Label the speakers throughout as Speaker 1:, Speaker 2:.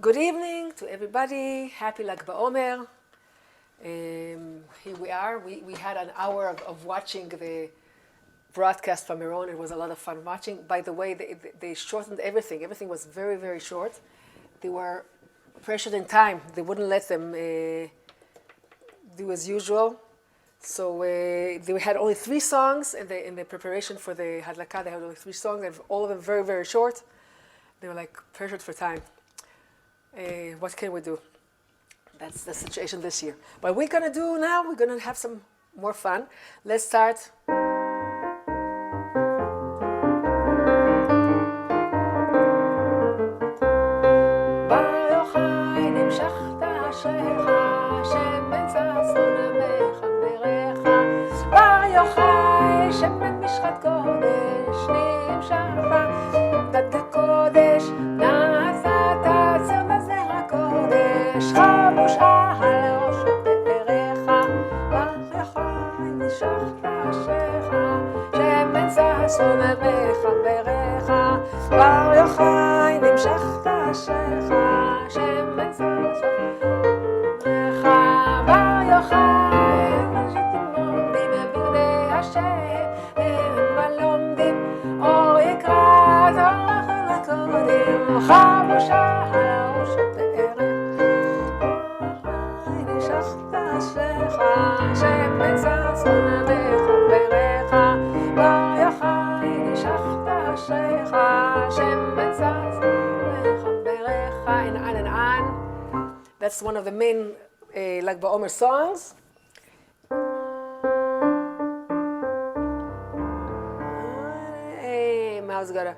Speaker 1: Good evening to everybody. Happy Lag Baomer. Here we are. We had an hour of watching the broadcast from Iran. It was a lot of fun watching. By the way, they shortened everything. Everything was very, very short. They were pressured in time. They wouldn't let them do as usual. So they had only 3 songs in the preparation for the Hadlaka. They had only 3 songs, and all of them very, very short. They were like pressured for time. What can we do? That's the situation this year. What we're going to do now, we're going to have some more fun. Let's start. That's one of the main Lag Baomer songs. Hey, mouse got a...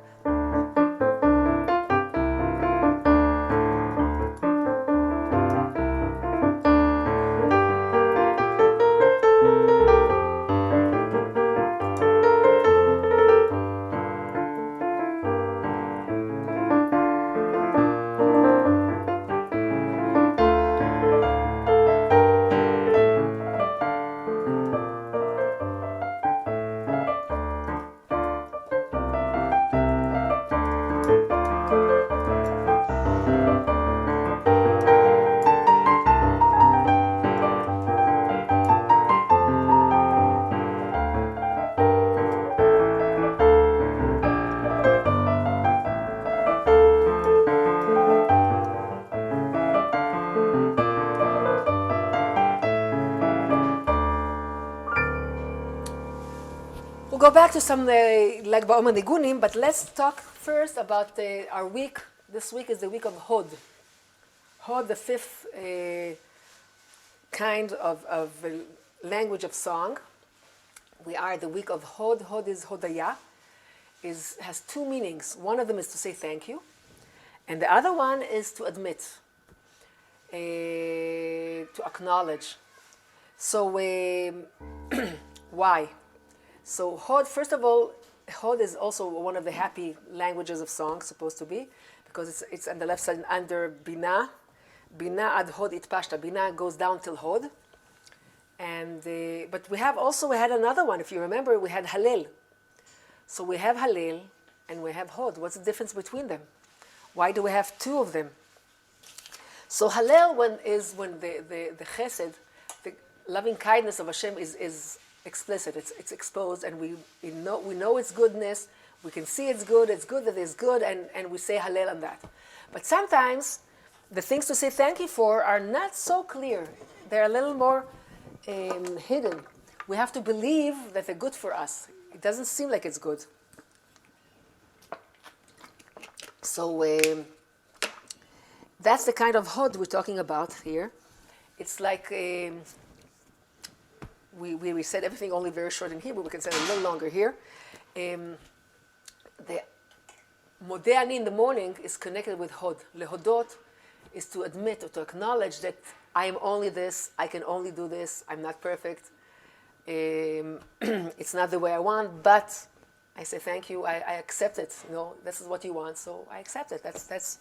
Speaker 1: We'll go back to some Lag Baomer niggunim, but let's talk first about our week. This week is the week of Hod. Hod, the 5th kind of language of song. We are the week of Hod. Hod is Hodaya. Has 2 meanings. One of them is to say thank you, and the other one is to admit, to acknowledge. So why? So Hod, first of all, Hod is also one of the happy languages of song, supposed to be, because it's on the left side under Bina. Bina ad Hod itpashta. Bina goes down till Hod. And but we had another one. If you remember, we had Hallel. So we have Hallel and we have Hod. What's the difference between them? Why do we have 2 of them? So Hallel when the Chesed, the loving kindness of Hashem is explicit. It's exposed, and we know its goodness. We can see it's good that it's good, and we say Hallel on that. But sometimes the things to say thank you for are not so clear. They're a little more hidden. We have to believe that they're good for us. It doesn't seem like it's good. So that's the kind of Hod we're talking about here. It's like we said everything only very short in Hebrew. We can say it a little longer here. The Modeh Ani in the morning is connected with Hod. Lehodot is to admit or to acknowledge that I am only this, I can only do this, I'm not perfect. It's not the way I want, but I say thank you, I accept it. You know, this is what you want, so I accept it. That's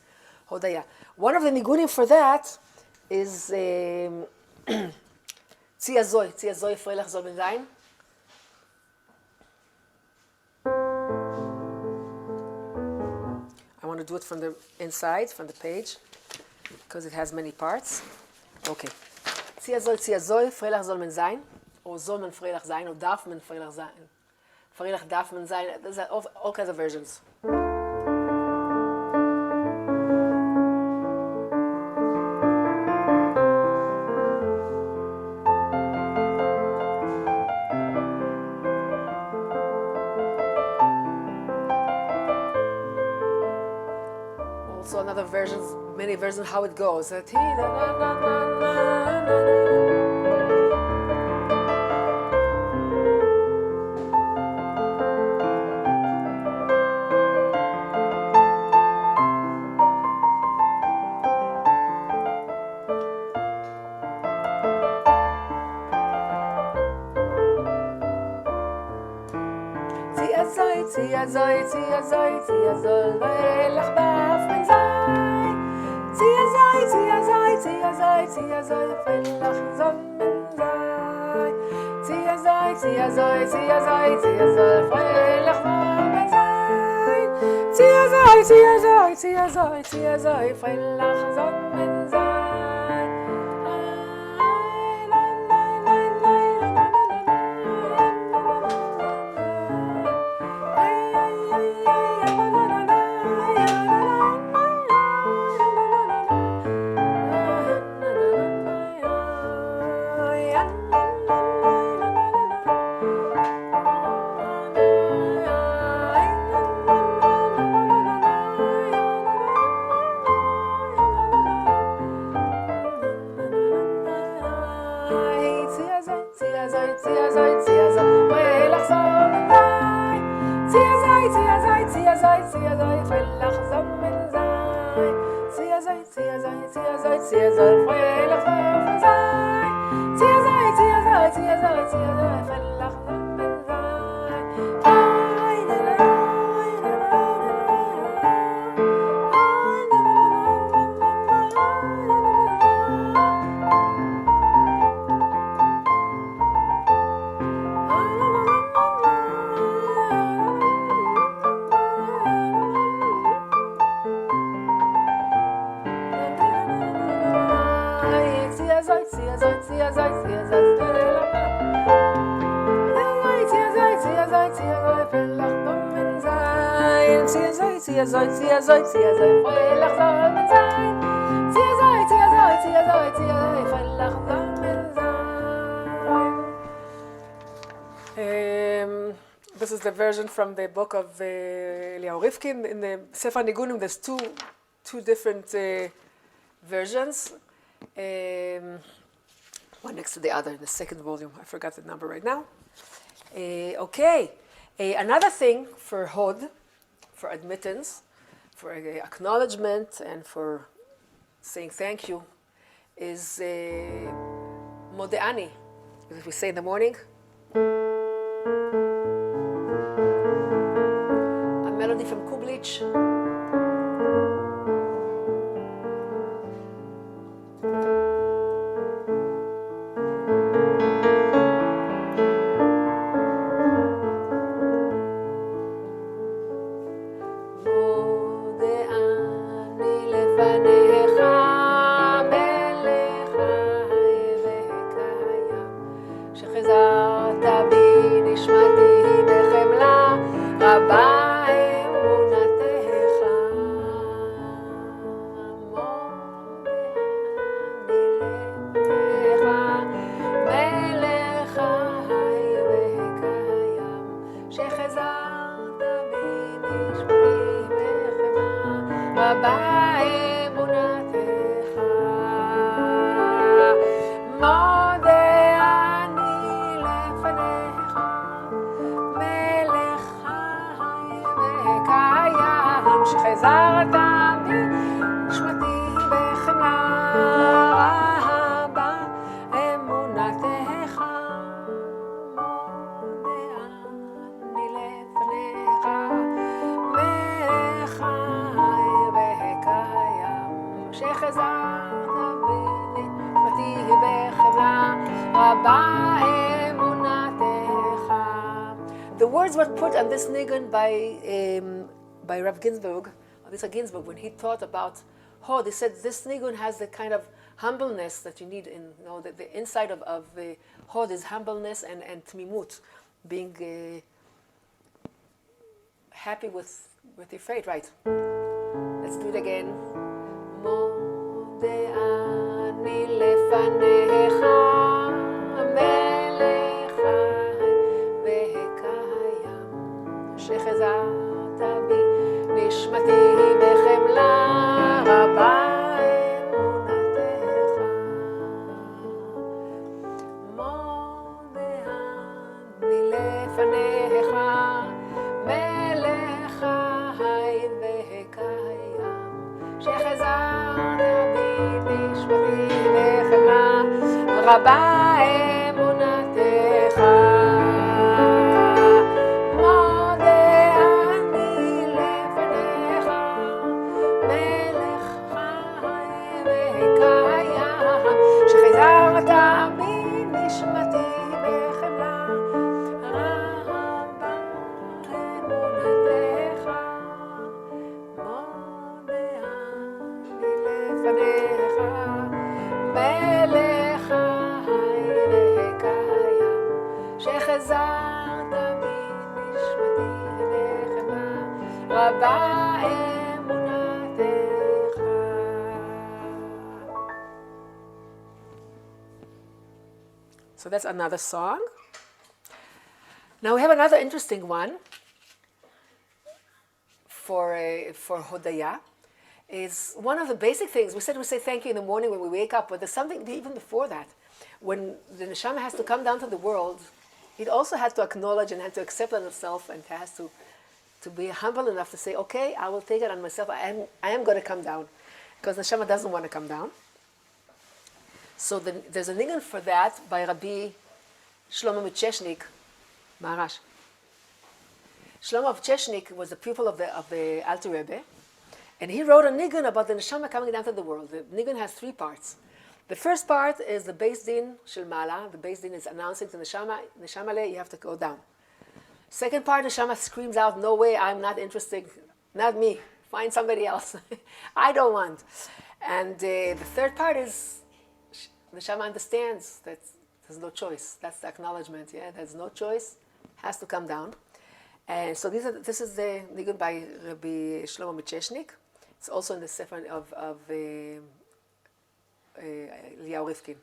Speaker 1: Hodaya. One of the niggunim for that is Tzia Zoi Freilach Zol Ben Zayin. I want to do it from the inside, from the page. because it has many parts. Okay. Zia soll, Freilach soll man sein, or soll man Freilach sein, or darf man Freilach sein. Freilach darf man sein. There's all kinds of versions. Also another versions, many versions how it goes. Zia soll, Lag Baomer sein. Zia soll, Freilach soll man sein. Zia soll, Freilach Baomer sein. Zia soll, Freilach soll man sein. This is the version from the book of Eliyahu Rivkin. In the Sefer Niggunim, there's two different versions. One next to the other in the second volume. I forgot the number right now. Okay. Another thing for Hod, for admittance, for acknowledgement, and for saying thank you, is Modeani. As we say in the morning. A melody from Kublich. The words were put on this niggun by Rav Ginsburg, Rabbi Ginsburg, when he thought about Hod. He said this nigun has the kind of humbleness that you need in, the inside of the Hod is humbleness and tmimut, being happy with your fate, right? Let's do it again. Mode ani lefanecha melech vehekayam shechazart bi nishmati bechemla raba emunatecha mode ani lefanecha melech vehekayam shechazart bi nishmati bechemla raba emunatecha So that's another song. Now we have another interesting one for Hodaya. Is one of the basic things. We said we say thank you in the morning when we wake up, but there's something even before that. When the neshama has to come down to the world, it also has to acknowledge and has to accept on itself and has to be humble enough to say, okay, I will take it on myself. I am going to come down, because the neshama doesn't want to come down. So there's a niggun for that by Rabbi Shlomo Micheshnik, Maharash. Shlomo of Cheshnik was a pupil of the Alter Rebbe, and he wrote a niggun about the neshama coming down to the world. The niggun has three parts. The first part is the Beis Din Shel Mala. The Beis Din is announcing to neshama, neshamale, you have to go down. Second part, neshama screams out, no way, I'm not interested, not me, find somebody else. I don't want. And the third part is, neshama understands that there's no choice. That's the acknowledgement, yeah, there's no choice, has to come down. And so this is the niggun by Rabbi Shlomo Micheshnik. It's also in the sefer of Eliyahu Rifkin.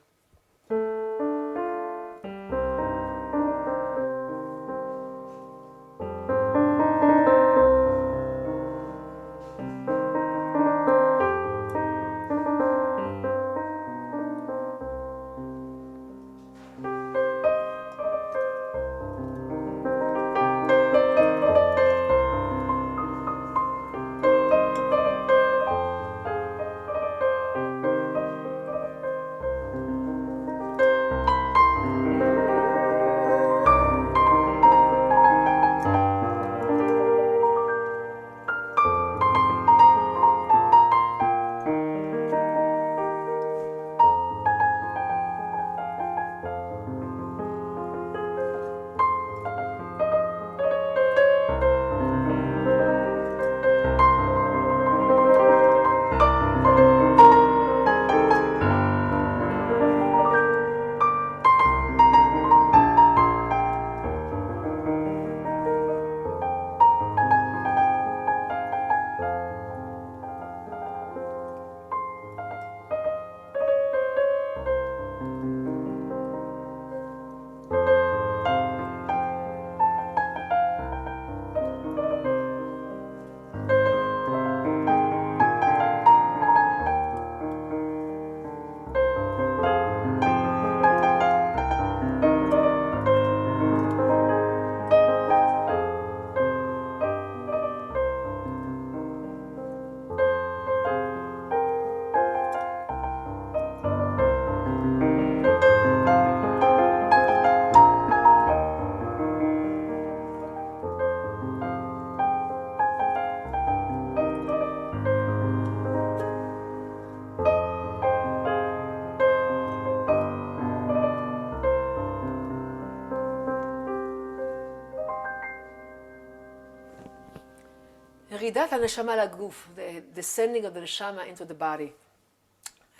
Speaker 1: Yeridat haneshama laguf, the descending of the neshama into the body.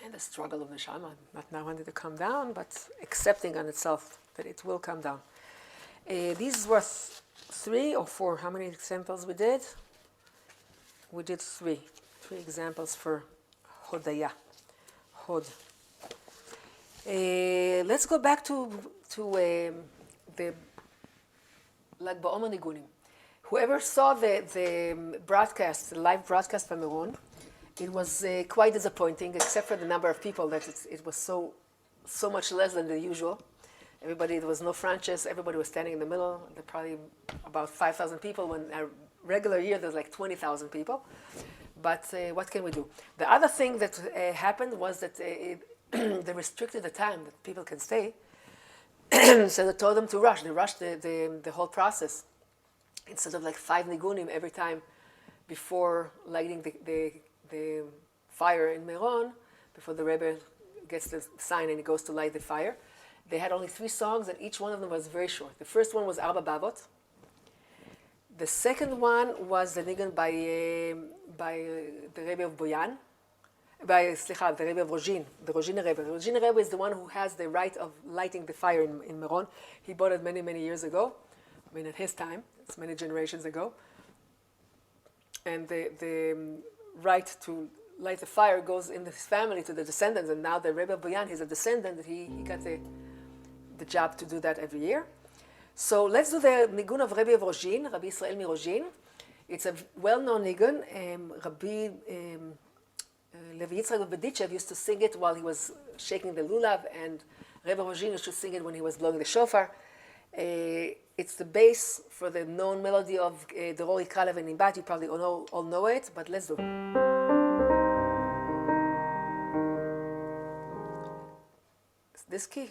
Speaker 1: And the struggle of neshama, not now wanting to come down, but accepting on itself that it will come down. These were 3 or 4, how many examples we did? We did 3 examples for Hodaya, Hod. Let's go back to the Lag Baomer niggunim. Whoever saw the broadcast, the live broadcast from Meron, it was quite disappointing, except for the number of people that it was so much less than the usual. Everybody, there was no franchise, everybody was standing in the middle. There were probably about 5,000 people, when a regular year there's like 20,000 people. But what can we do? The other thing that happened was that they restricted the time that people can stay. So they told them to rush. They rushed the whole process. Instead of like 5 niggunim every time before lighting the fire in Meron, before the Rebbe gets the sign and he goes to light the fire, they had only 3 songs, and each one of them was very short. The first one was Arba Babot. The second one was the niggun by the Rebbe of Boyan, the Rebbe of Rozhin, the Rozhin Rebbe. The Rozhin Rebbe is the one who has the right of lighting the fire in Meron. He bought it many, many years ago. I mean, at his time, it's many generations ago. And the right to light the fire goes in his family to the descendants, and now the Rebbe of Boyan, he's a descendant, he got the job to do that every year. So let's do the nigun of Rebbe of Rozhin, Rabbi Israel Mirozhin. It's a well-known nigun. Rabbi Levi Yitzchak of Berditchev used to sing it while he was shaking the lulav, and Rebbe Rozhin used to sing it when he was blowing the shofar. It's the base for the known melody of Doror Yikra Lev Nimbat. You probably all know it, but let's do it. It's this key.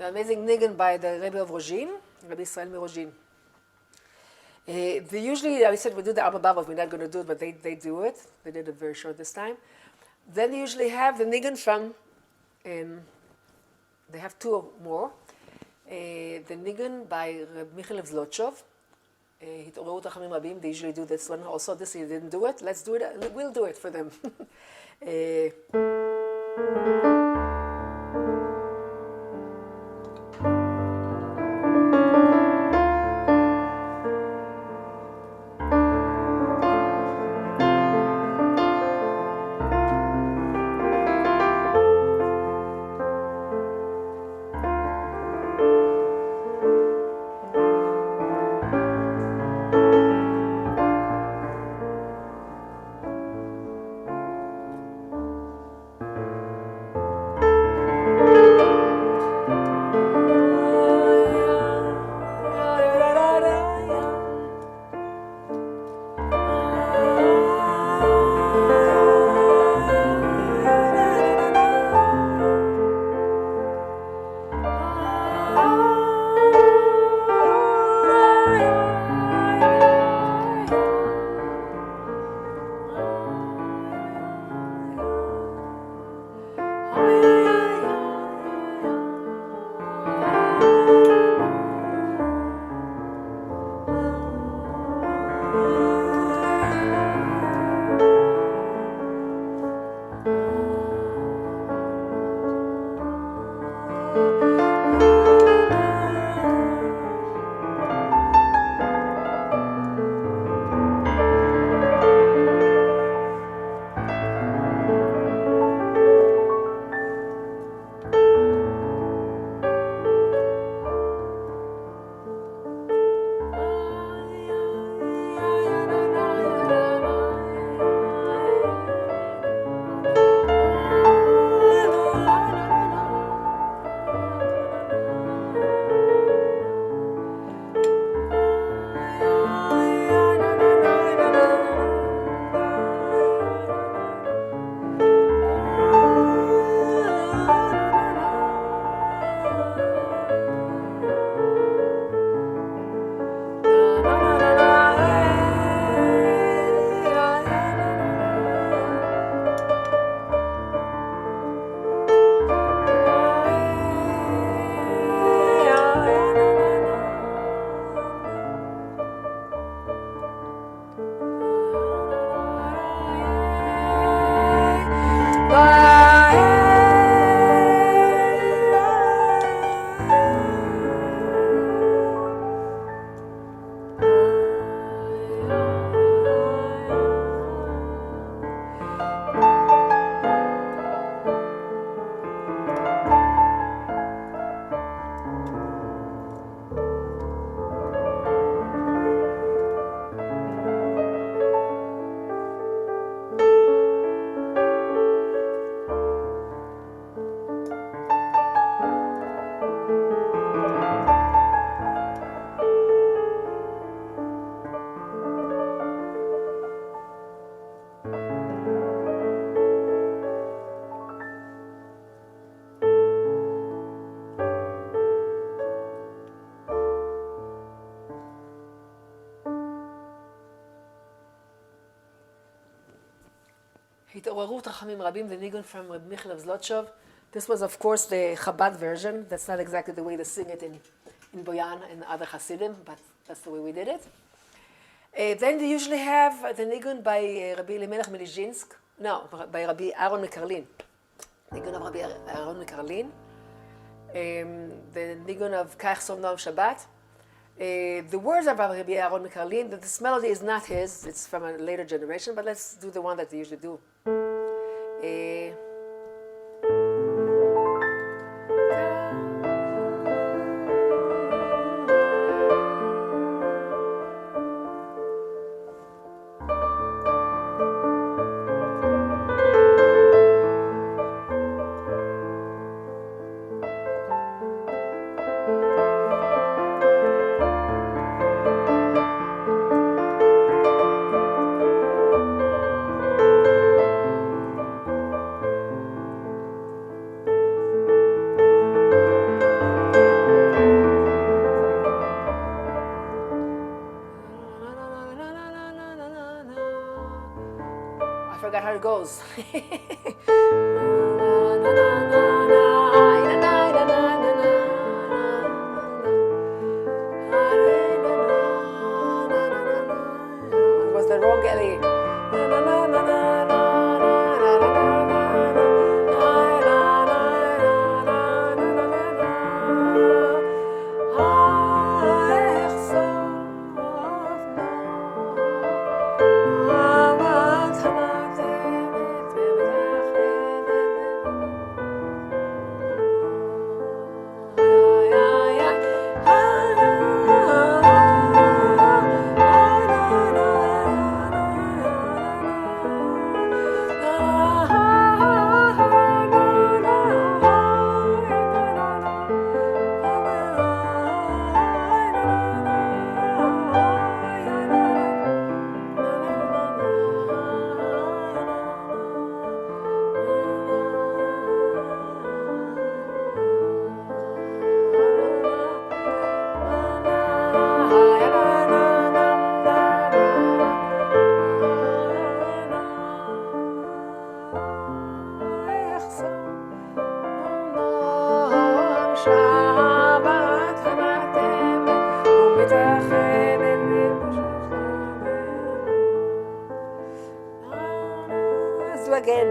Speaker 1: The amazing niggun by the Rebbe of Rozhin, Rabbi Israel Mirozhin. They usually, I said we do the Abba Bavos, we're not going to do it, but they do it. They did it very short this time. Then they usually have the niggun from, they have two or more. The niggun by Reb Michal Zlotchov, התעוררות רחמים רבים, they usually do this one also. This year didn't do it, let's do it, we'll do it for them. התעוררות רחמים רבים, the niggun from Reb Michal of Zlotchov. This was, of course, the Chabad version. That's not exactly the way they sing it in Boyan and other Hasidim, but that's the way we did it. Then they usually have the niggun by Rabbi Elimelech Melizhinsk. No, by Rabbi Aaron Mekarlin. Niggun of Rabbi Aaron Mekarlin. The niggun of Kach Som Noam Shabbat. The words are by Rabbi Aaron Mekarlin. This melody is not his, it's from a later generation, but let's do the one that they usually do. goes. It was the wrong Ellie. Let's do again.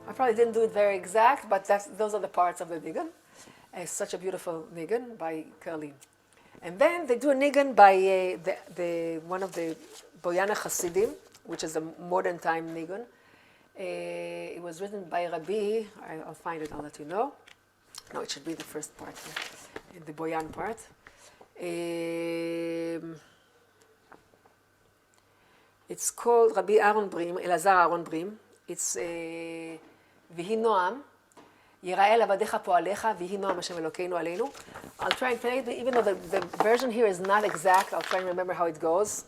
Speaker 1: I probably didn't do it very exact, but those are the parts of the niggun. It's such a beautiful niggun by Curly. And then they do a niggun by one of the Boyana Hasidim, which is a modern time niggun. It was written by Rabbi. I'll find it, I'll let you know. No, it should be the first part here, in the Boyan part. It's called Rabbi Aaron Brim, Elazar Aaron Brim. It's Vihi Noam, Yirael Avadecha Poalecha, Vihi Noam Hashem Elokeinu Aleinu. I'll try and play it, even though the version here is not exact, I'll try and remember how it goes.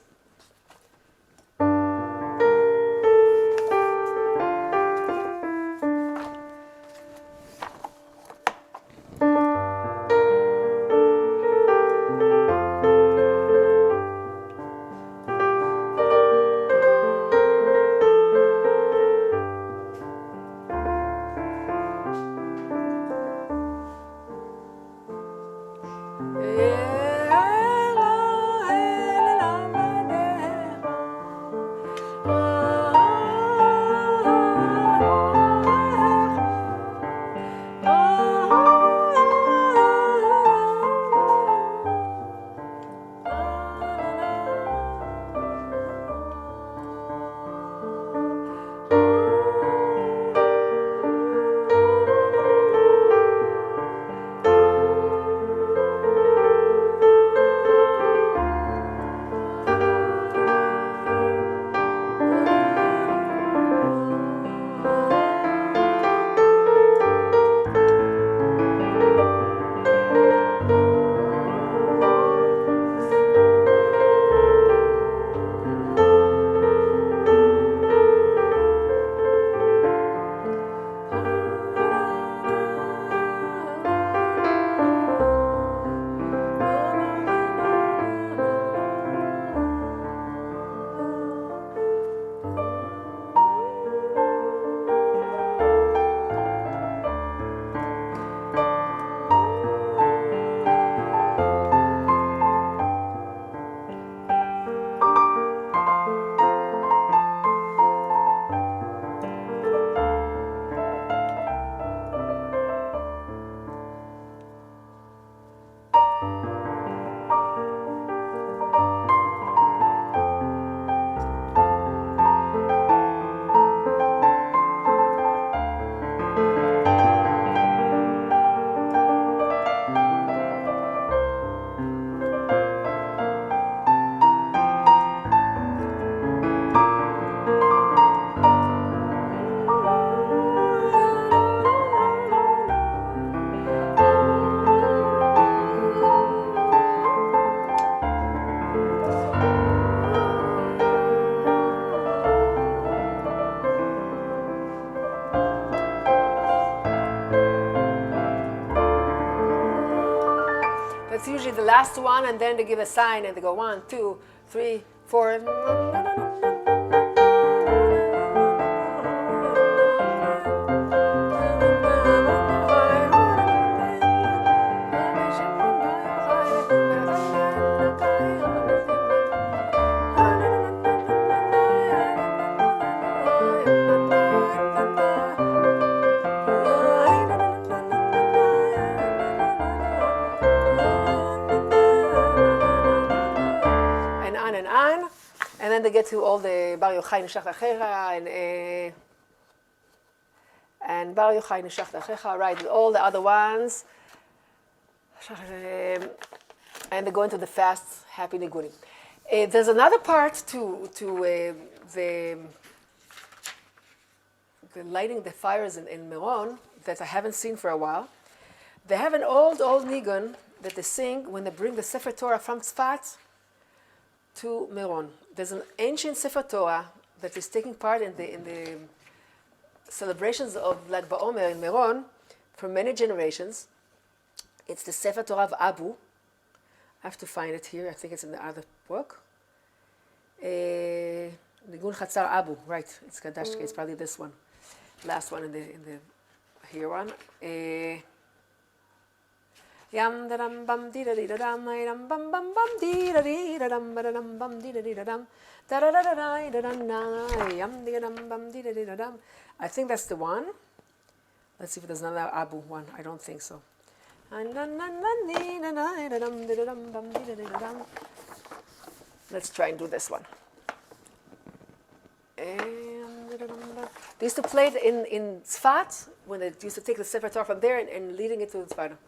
Speaker 1: the last one, and then they give a sign, and they go 1, 2, 3, 4. And then they get to all the Bar Yochai Nishach Achecha and Bar Yochai Nishach Achecha, right? All the other ones, and they go into the fast, happy niggunim. There's another part to the lighting the fires in Meron that I haven't seen for a while. They have an old niggun that they sing when they bring the Sefer Torah from Tzfat to Meron. There's an ancient Sefer Torah that is taking part in the celebrations of Lag Baomer in Meron for many generations. It's the Sefer Torah of Abu. I have to find it here. I think it's in the other book. Nigun Chatzar Abu, right? It's Kadashke. It's probably this one, last one in the here one. Yam da dam bam di da di da dam dam bam bam bam di da di da dam ba da dam bam di da di da dam da da da da da da da yam di da dam bam di da di da dam. I think that's the one. Let's see if there's another Abu one. I don't think so. Let's try and do this one. They used to play it in Tzfat when they used to take the Sefer Torah from there and leading it to Tzfat.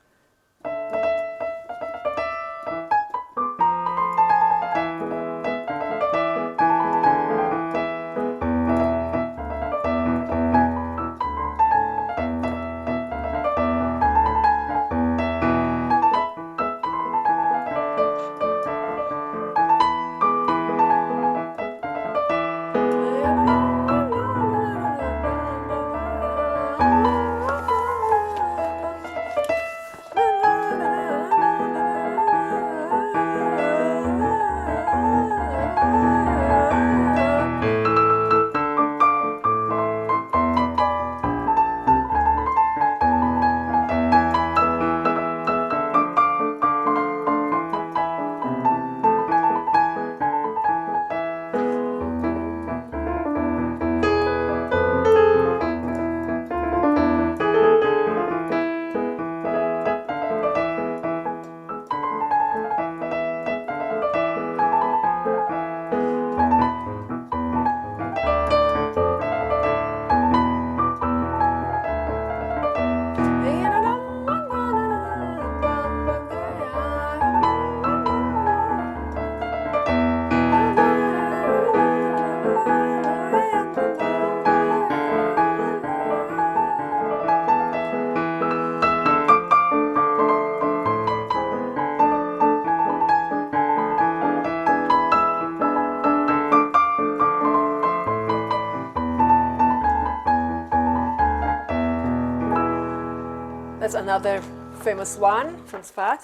Speaker 1: That's another famous one from Tzfat.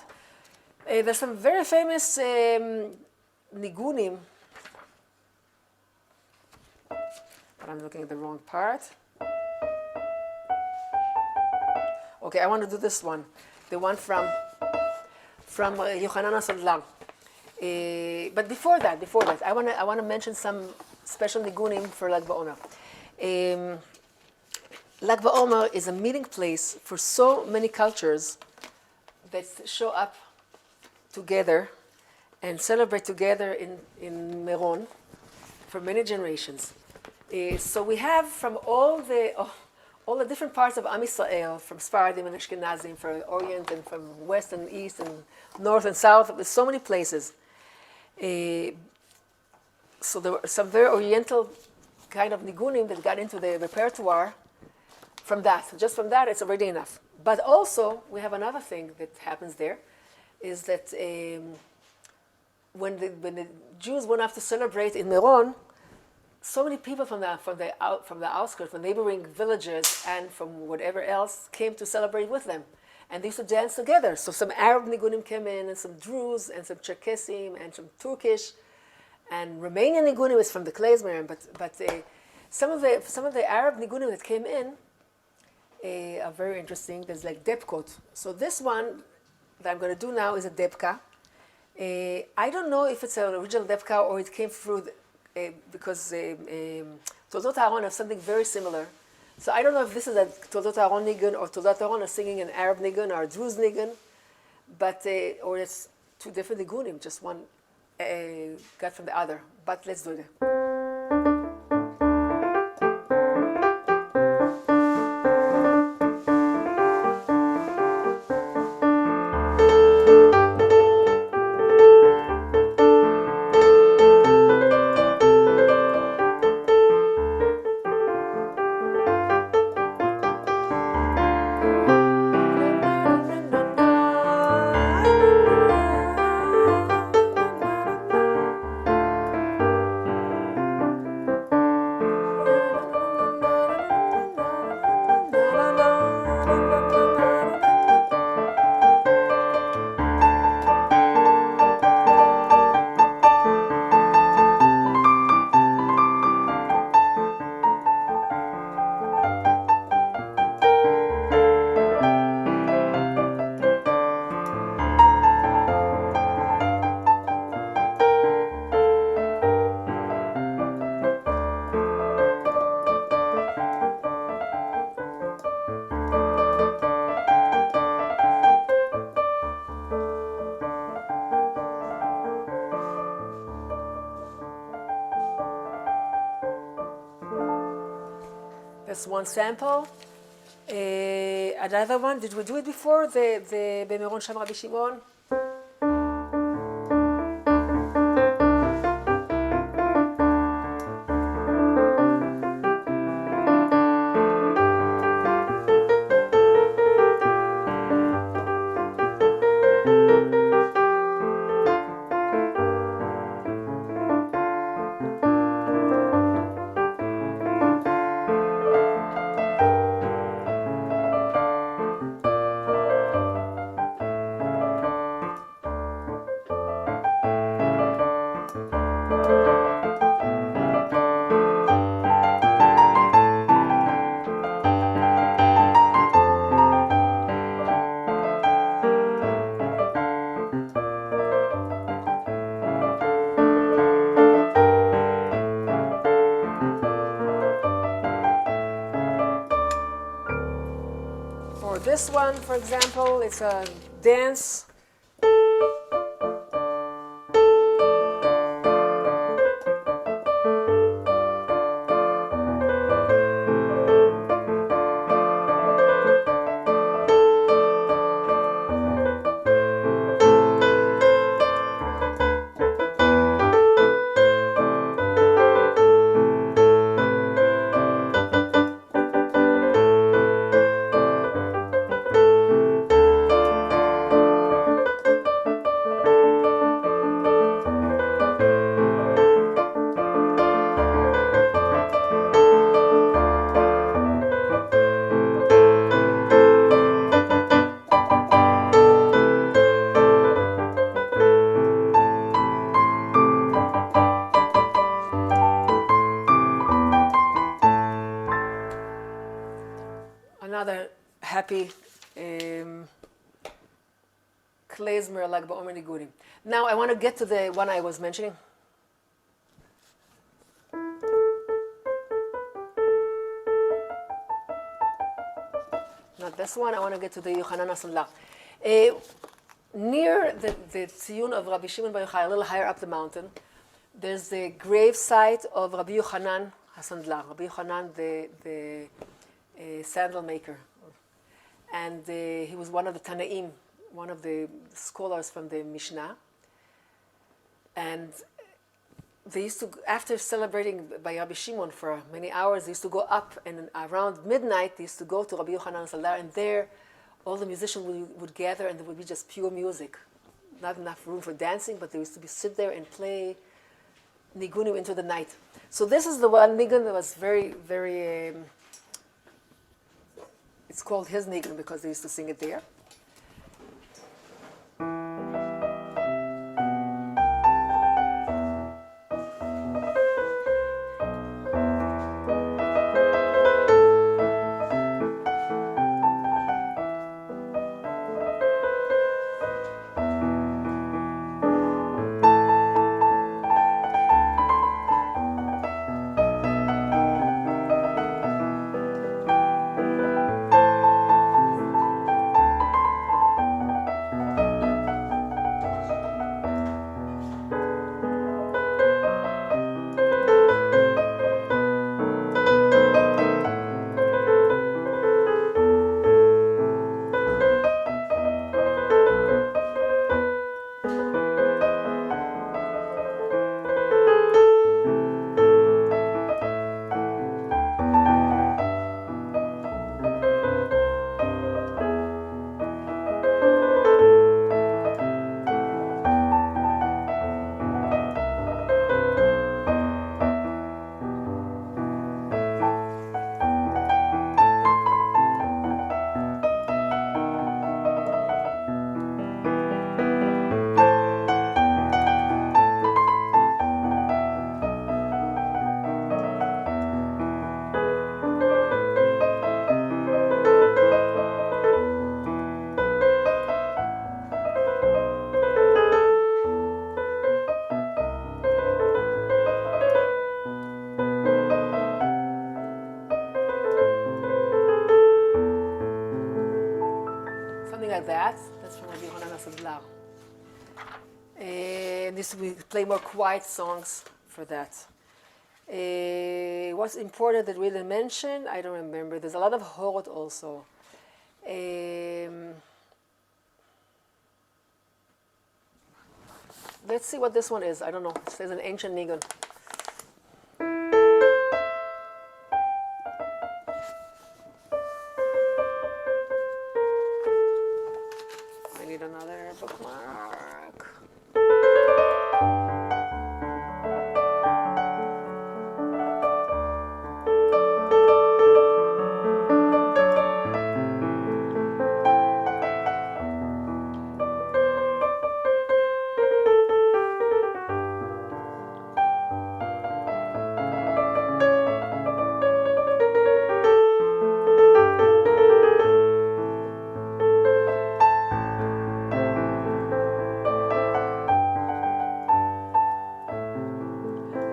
Speaker 1: There's some very famous niggunim. But I'm looking at the wrong part. Okay, I want to do this one. The one from Yochanan Asodlan. But before that, I want to mention some special niggunim for Lag Baomer. Lag Baomer is a meeting place for so many cultures that show up together and celebrate together in Meron for many generations. So we have from all the different parts of Am Yisrael, from Sfaradim and Ashkenazim, from Orient and from West and East and North and South, with so many places. So there were some very Oriental kind of nigunim that got into the repertoire. From that, just from that, it's already enough. But also, we have another thing that happens there, is that when the Jews went off to celebrate in Meron, so many people from the outskirts, from neighboring villages, and from whatever else came to celebrate with them. and they used to dance together. So some Arab niggunim came in, and some Druze, and some Cherkesim, and some Turkish, and Romanian niggunim is from the klezmer. But some of the Arab niggunim that came in are very interesting. There's like depkot. So this one that I'm going to do now is a depka. I don't know if it's an original depka or it came through because Toldot Aaron have something very similar. So I don't know if this is a Toldot Aaron niggun or Toldot Aaron are singing an Arab niggun or a Druze niggun, but or it's two different niggunim, just one got from the other. But let's do it. That's one sample. Another one, did we do it before? The Bemeron Sham Rabbi Shimon? This one, for example, it's a dance. Another happy klezmer Lag Baomer niggunim. Now I want to get to the one I was mentioning. Not this one. I want to get to the Yochanan HaSandlar. Near the tziyun of Rabbi Shimon Bar Yochai, a little higher up the mountain, there's the grave site of Rabbi Yochanan HaSandlar. Rabbi Yochanan, the sandal maker. And he was one of the Tanaim, one of the scholars from the Mishnah. And they used to, after celebrating by Rabbi Shimon for many hours, they used to go up, and around midnight, they used to go to Rabbi Yochanan HaSandlar, and there all the musicians would gather, and there would be just pure music. Not enough room for dancing, but they used to sit there and play niggunim into the night. So this is the one niggun that was very, very, it's called his niggun because they used to sing it there. that. That's from Rabbi Yochanan Asandlar. This we play more quiet songs for that. What's important that we didn't mention? I don't remember. There's a lot of horot also. Let's see what this one is. I don't know. It says an ancient niggun. I need another bookmark.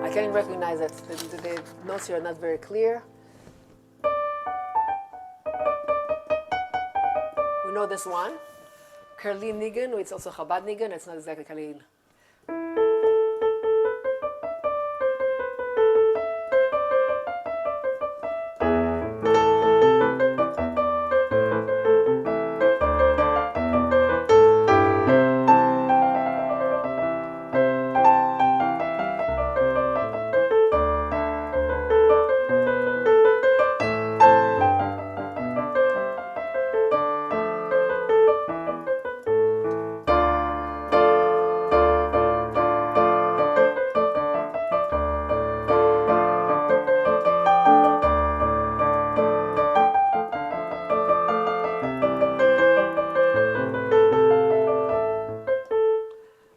Speaker 1: I can't recognize it. The notes here are not very clear. We know this one. Kerli niggun, it's also Chabad niggun. It's not exactly Kalil.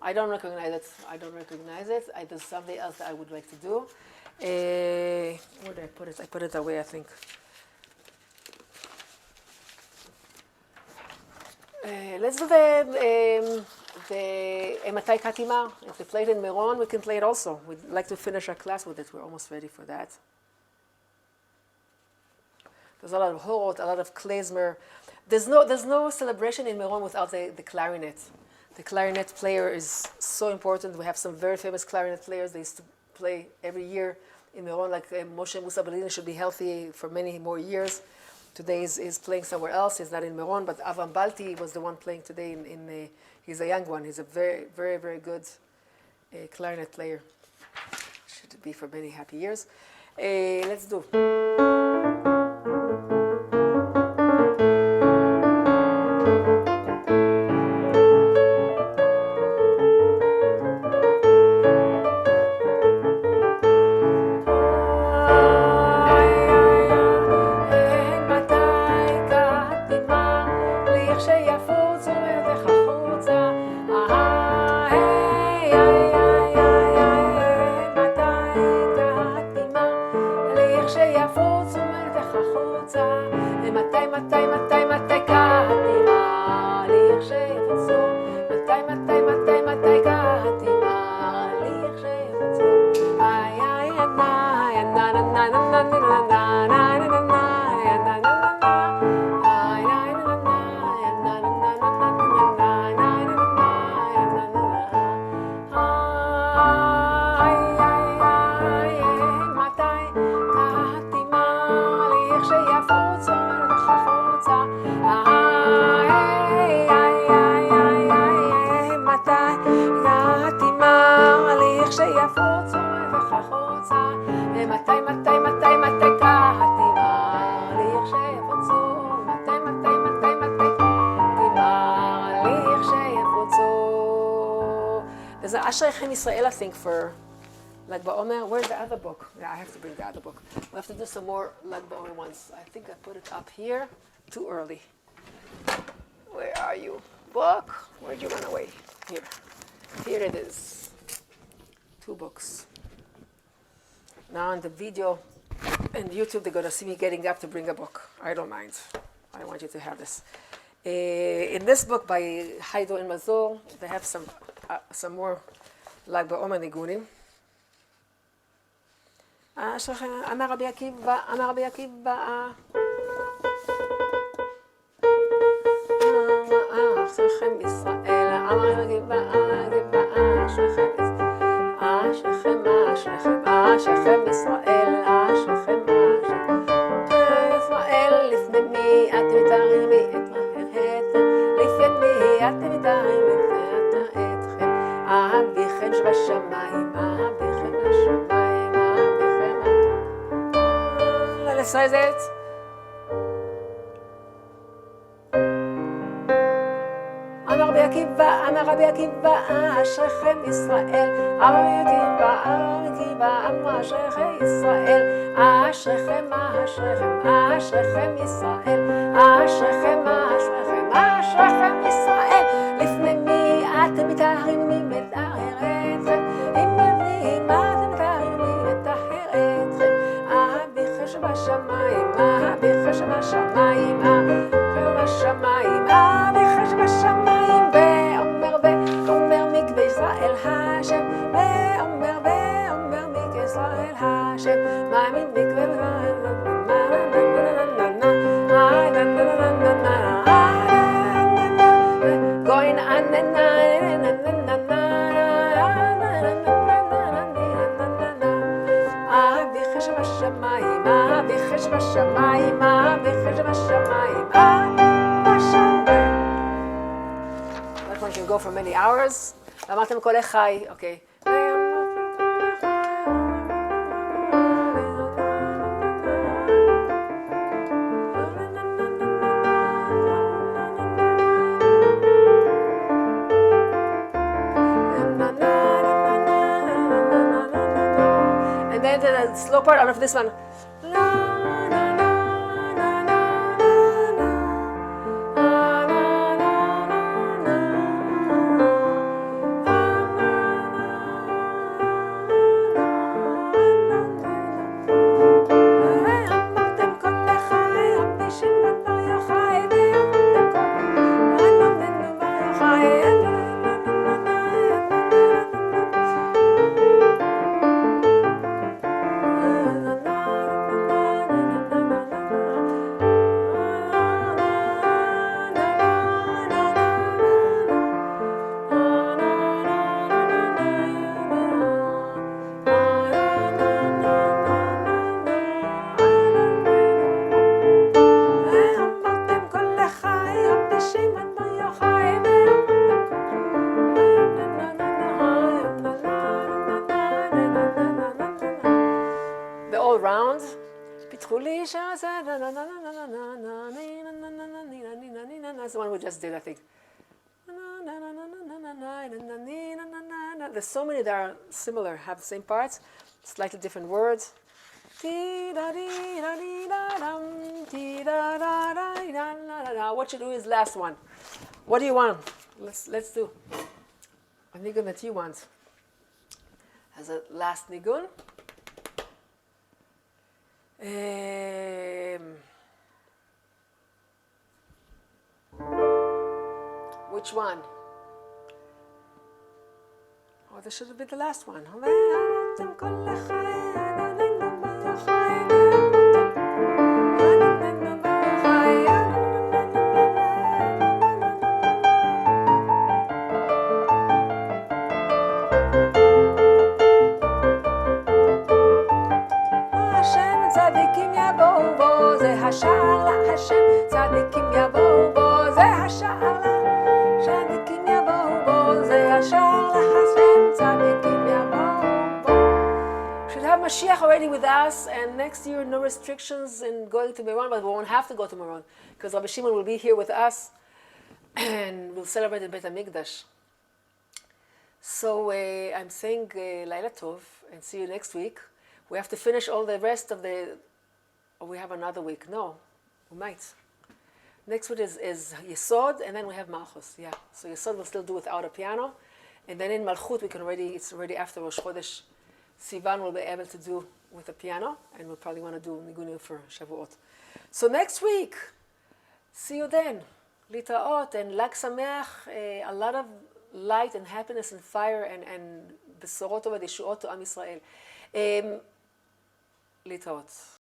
Speaker 1: I don't recognize it. I don't recognize it. There's something else that I would like to do. Where did I put it? I put it away, I think. Let's do the Matai Katima. If we play it in Meron, we can play it also. We'd like to finish our class with it. We're almost ready for that. There's a lot of horot, a lot of klezmer. There's no celebration in Meron without the clarinet. The clarinet player is so important. We have some very famous clarinet players. They used to play every year in Meron, like Moshe Musa Berliner should be healthy for many more years. Today is playing somewhere else. He's not in Meron, but Avram Balti was the one playing today. He's a young one. He's a very, very, very good clarinet player. Should be for many happy years. Let's do. There's an Asherichem Israel, I think, for Lag Baomer. Where's the other book? Yeah, I have to bring the other book. We have to do some more Lag Baomer ones. I think I put it up here too early. Where are you? Book? Where'd you run away? Here. Here it is. 2 books. Now on the video and YouTube, they're going to see me getting up to bring a book. I don't mind. I want you to have this. In this book by Haido and Mazor, they have some more Lag Baomer niggunim. אמר רבי עקיבא, אשריכם ישראל, אמר גבעה, אשריכם ישראל, אשריכם ישראל, אשריכם ישראל, לפני מי אתם מתארים אתכם, לפני מי אתם מתארים אתכם, אביכם שבשמיים, אביכם בשמיים, אביכם. Let's say that. אמר רבי עקיבא, אשריכם ישראל, אמר רבי עקיבא, אמר אשריכם ישראל, אשריכם ישראל, אשריכם ישראל, לפני מי אתם מתארים, מי מטהר אתכם, אם מביאים אתם מתארים, מי מטהר אתכם, אביכם שבשמיים, אביכם שבשמיים, בשמיים, אביכם שבשמיים, ואומר מקווה ישראל השם, ואומר מקווה ישראל השם, מאמין מקווה ישראל, going on and אביכם שבשמיים, אביכם שבשמיים, אביכם שבשמיים, That one can go for many hours. אמרתם כל חי, אוקיי. And then the slow part, I don't know if this one. That's the one we just did, I think. There's so many that are similar, have the same parts, slightly different words. What you do is last one. What do you want? Let's do a niggun that you want. As a last niggun. Which one? Oh, this should have been the last one. צדיקים יבואו בו, זה השער להשם, צדיקים יבואו בו, זה השער צדיקים יבואו בו, זה השער להשם, צדיקים יבואו בו. Should have Mashiach already with us, and next year no restrictions in going to Meron, but we won't have to go to Meron, because Rabbi Shimon will be here with us, and we'll celebrate in Beit HaMikdash. So I'm saying Laila Tov, and see you next week. We have to finish all the rest of the... Or we have another week. No, we might. Next week is Yesod, and then we have Malchus. Yeah, so Yesod we'll still do without a piano. And then in Malchut, we can already, it's already after Rosh Chodesh. Sivan will be able to do with a piano, and we'll probably want to do niggunim for Shavuot. So next week, see you then. Litaot and Lag Sameach, a lot of light and happiness and fire and besorot and yeshuot to Am Yisrael. להתראות.